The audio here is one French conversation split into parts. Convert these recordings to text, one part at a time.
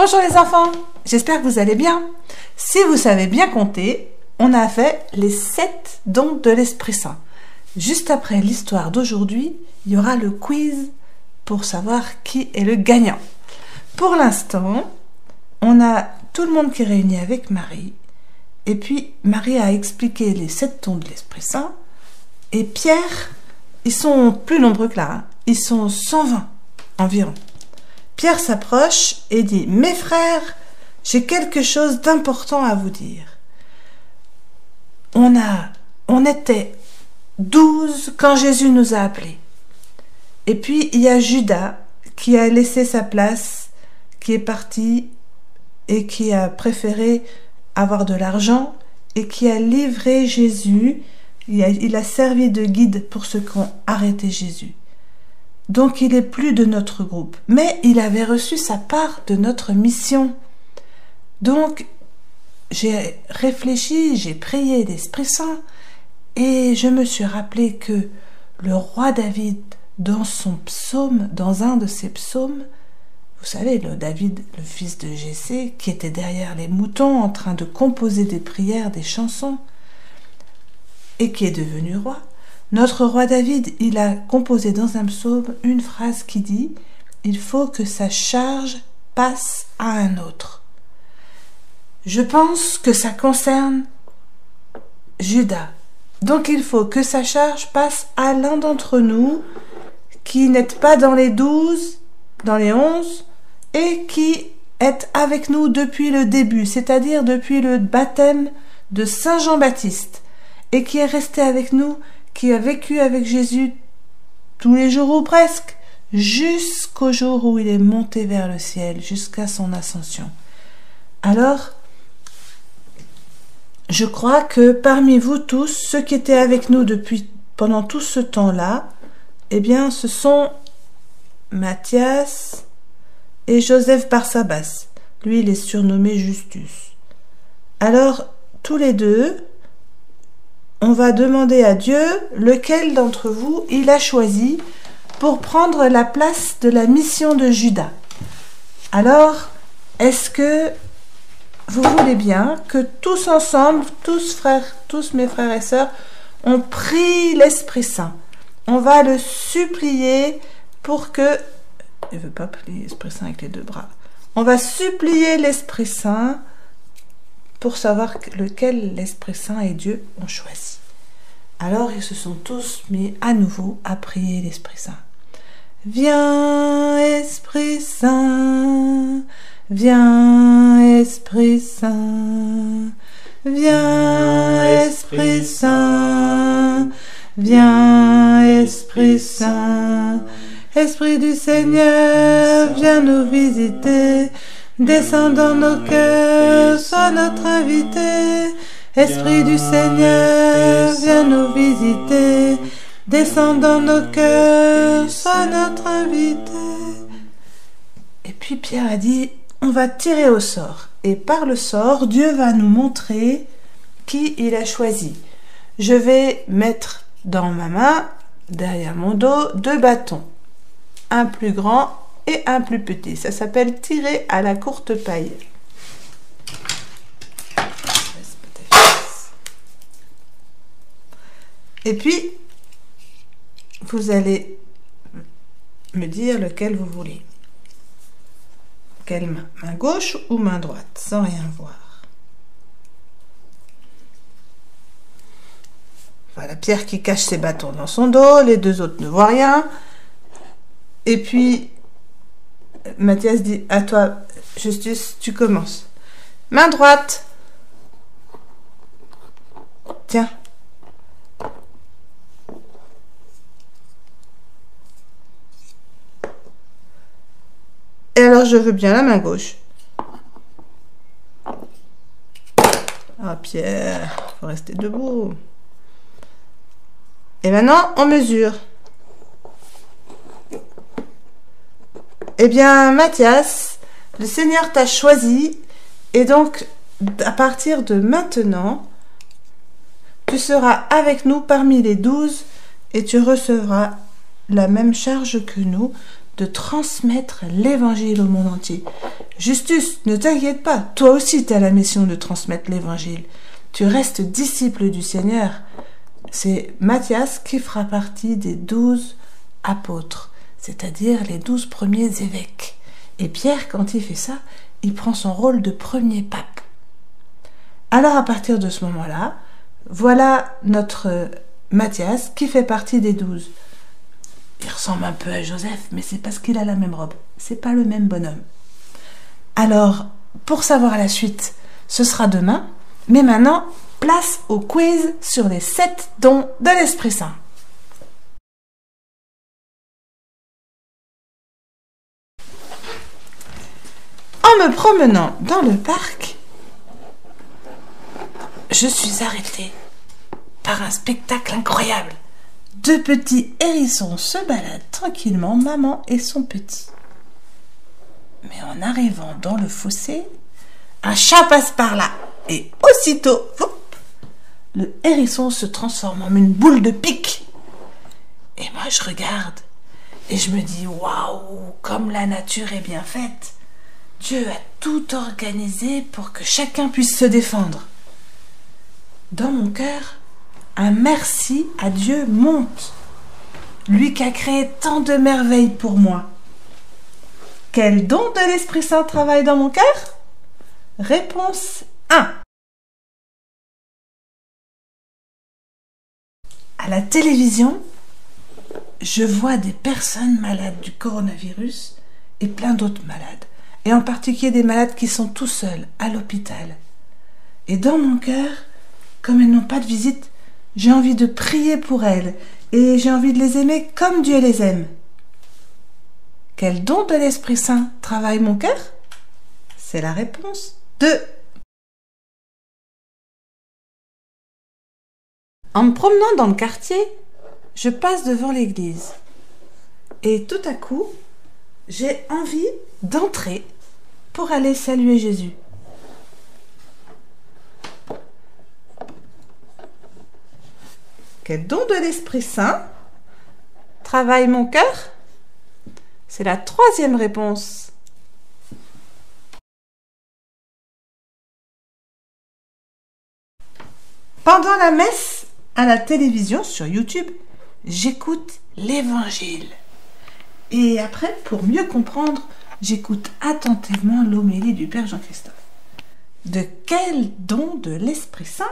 Bonjour les enfants, j'espère que vous allez bien. Si vous savez bien compter, on a fait les 7 dons de l'Esprit Saint. Juste après l'histoire d'aujourd'hui, il y aura le quiz pour savoir qui est le gagnant. Pour l'instant, on a tout le monde qui est réuni avec Marie. Et puis, Marie a expliqué les 7 dons de l'Esprit Saint. Et Pierre, ils sont plus nombreux que là. Ils sont 120 environ. Pierre s'approche et dit « Mes frères, j'ai quelque chose d'important à vous dire. On était 12 quand Jésus nous a appelés. Et puis, il y a Judas qui a laissé sa place, qui est parti et qui a préféré avoir de l'argent et qui a livré Jésus. Il a servi de guide pour ceux qui ont arrêté Jésus. Donc, il n'est plus de notre groupe. Mais il avait reçu sa part de notre mission. Donc, j'ai réfléchi, j'ai prié l'Esprit Saint et je me suis rappelé que le roi David, dans son psaume, dans un de ses psaumes, vous savez, David, le fils de Jessé, qui était derrière les moutons en train de composer des prières, des chansons, et qui est devenu roi. Notre roi David, il a composé dans un psaume une phrase qui dit « Il faut que sa charge passe à un autre ». Je pense que ça concerne Judas. Donc il faut que sa charge passe à l'un d'entre nous qui n'êtes pas dans les 12, dans les 11, et qui est avec nous depuis le début, c'est-à-dire depuis le baptême de Saint Jean-Baptiste, et qui est resté avec nous, qui a vécu avec Jésus tous les jours ou presque, jusqu'au jour où il est monté vers le ciel, jusqu'à son ascension. Alors, je crois que parmi vous tous, ceux qui étaient avec nous pendant tout ce temps-là, eh bien, ce sont Matthias et Joseph Barsabas. Lui, il est surnommé Justus. Alors, tous les deux, on va demander à Dieu lequel d'entre vous il a choisi pour prendre la place de la mission de Judas. Alors, est-ce que vous voulez bien que tous ensemble, tous mes frères et sœurs, on prie l'Esprit Saint. On va le supplier pour que... Il ne veut pas prier l'Esprit Saint avec les 2 bras. On va supplier l'Esprit Saint pour savoir lequel l'Esprit Saint et Dieu ont choisi. Alors, ils se sont tous mis à nouveau à prier l'Esprit Saint. Viens, Esprit Saint, viens, Esprit Saint, viens, Esprit Saint, viens, Esprit Saint. Esprit du Seigneur, viens nous visiter, descends dans nos cœurs, sois notre invité. Esprit du Seigneur, viens nous visiter, descends dans nos cœurs, sois notre invité. Et puis Pierre a dit, on va tirer au sort. Et par le sort, Dieu va nous montrer qui il a choisi. Je vais mettre dans ma main, derrière mon dos, 2 bâtons. Un plus grand et un plus petit. Ça s'appelle tirer à la courte paille. Et puis, vous allez me dire lequel vous voulez. Quelle main? Main gauche ou main droite, sans rien voir. Voilà, Pierre qui cache ses bâtons dans son dos, les 2 autres ne voient rien. Et puis, Matthias dit, à toi, Justus, tu commences. Main droite. Tiens. Et alors, je veux bien la main gauche. Ah, Pierre, faut rester debout. Et maintenant, on mesure. Eh bien, Matthias, le Seigneur t'a choisi, et donc, à partir de maintenant, tu seras avec nous parmi les 12, et tu recevras la même charge que nous, de transmettre l'évangile au monde entier. Justus, ne t'inquiète pas, toi aussi tu as la mission de transmettre l'évangile. Tu restes disciple du Seigneur. C'est Matthias qui fera partie des 12 apôtres, c'est-à-dire les 12 premiers évêques. Et Pierre, quand il fait ça, il prend son rôle de premier pape. Alors à partir de ce moment-là, voilà notre Matthias qui fait partie des 12. Il ressemble un peu à Joseph, mais c'est parce qu'il a la même robe. C'est pas le même bonhomme. Alors, pour savoir la suite, ce sera demain. Mais maintenant, place au quiz sur les 7 dons de l'Esprit Saint. En me promenant dans le parc, je suis arrêtée par un spectacle incroyable. 2 petits hérissons se baladent tranquillement, maman et son petit. Mais en arrivant dans le fossé, un chat passe par là et aussitôt, le hérisson se transforme en une boule de pique. Et moi je regarde et je me dis waouh, comme la nature est bien faite. Dieu a tout organisé pour que chacun puisse se défendre. Dans mon cœur, un merci à Dieu monte, lui qui a créé tant de merveilles pour moi. Quel don de l'Esprit Saint travaille dans mon cœur? Réponse 1. À la télévision, je vois des personnes malades du coronavirus et plein d'autres malades, et en particulier des malades qui sont tout seuls à l'hôpital. Et dans mon cœur, comme elles n'ont pas de visite, j'ai envie de prier pour elles et j'ai envie de les aimer comme Dieu les aime. Quel don de l'Esprit Saint travaille mon cœur? C'est la réponse 2. En me promenant dans le quartier, je passe devant l'église et tout à coup, j'ai envie d'entrer pour aller saluer Jésus. Quel don de l'Esprit Saint travaille mon cœur? C'est la 3e réponse. Pendant la messe à la télévision sur YouTube, j'écoute l'Évangile. Et après, pour mieux comprendre, j'écoute attentivement l'homélie du Père Jean-Christophe. De quel don de l'Esprit Saint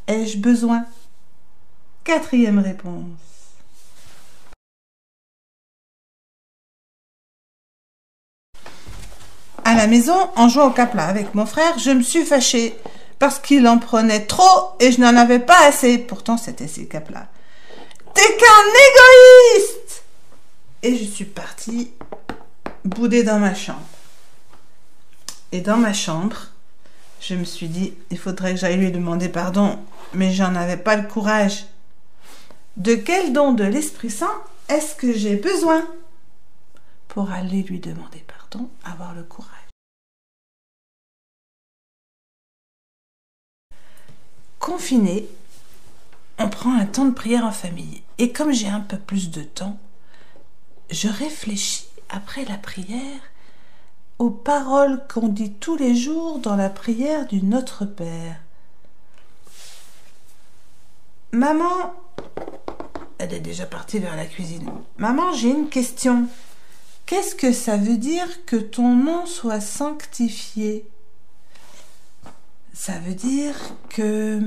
ai-je besoin? 4e réponse. À la maison, en jouant au capla avec mon frère, je me suis fâchée parce qu'il en prenait trop et je n'en avais pas assez. Pourtant, c'était ses caplas. T'es qu'un égoïste! Et je suis partie bouder dans ma chambre. Et dans ma chambre, je me suis dit, il faudrait que j'aille lui demander pardon, mais j'en avais pas le courage. De quel don de l'Esprit Saint est-ce que j'ai besoin pour aller lui demander pardon, avoir le courage? Confiné, on prend un temps de prière en famille. Et comme j'ai un peu plus de temps, je réfléchis après la prière aux paroles qu'on dit tous les jours dans la prière du Notre Père. Maman, elle est déjà partie vers la cuisine. Maman, j'ai une question. Qu'est-ce que ça veut dire que ton nom soit sanctifié? Ça veut dire que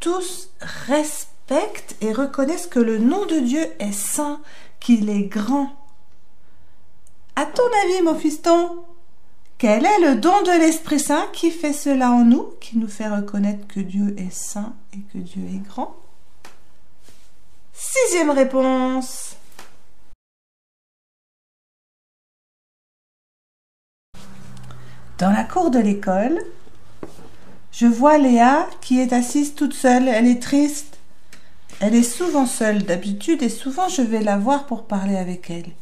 tous respectent et reconnaissent que le nom de Dieu est saint, qu'il est grand. À ton avis, mon fiston, quel est le don de l'Esprit Saint qui fait cela en nous, qui nous fait reconnaître que Dieu est saint et que Dieu est grand? 6e réponse. Dans la cour de l'école, je vois Léa qui est assise toute seule. Elle est triste. Elle est souvent seule d'habitude et souvent je vais la voir pour parler avec elle.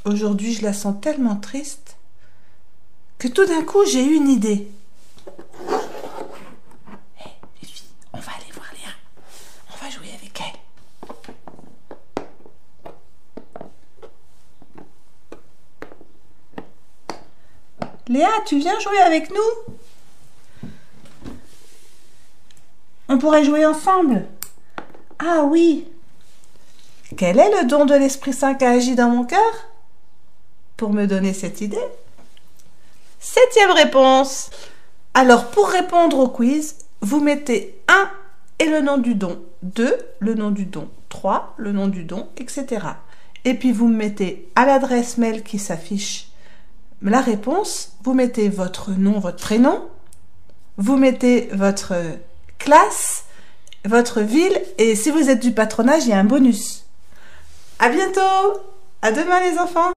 Aujourd'hui, je la sens tellement triste que tout d'un coup, j'ai eu une idée. Hé, les filles, on va aller voir Léa. On va jouer avec elle. Léa, tu viens jouer avec nous? On pourrait jouer ensemble. Ah oui. Quel est le don de l'Esprit Saint qui a agi dans mon cœur pour me donner cette idée? 7e réponse. Alors, pour répondre au quiz, vous mettez 1 et le nom du don, 2, le nom du don, 3, le nom du don, etc. Et puis, vous mettez à l'adresse mail qui s'affiche la réponse, vous mettez votre nom, votre prénom, vous mettez votre classe, votre ville, et si vous êtes du patronage, il y a un bonus. À bientôt! À demain les enfants!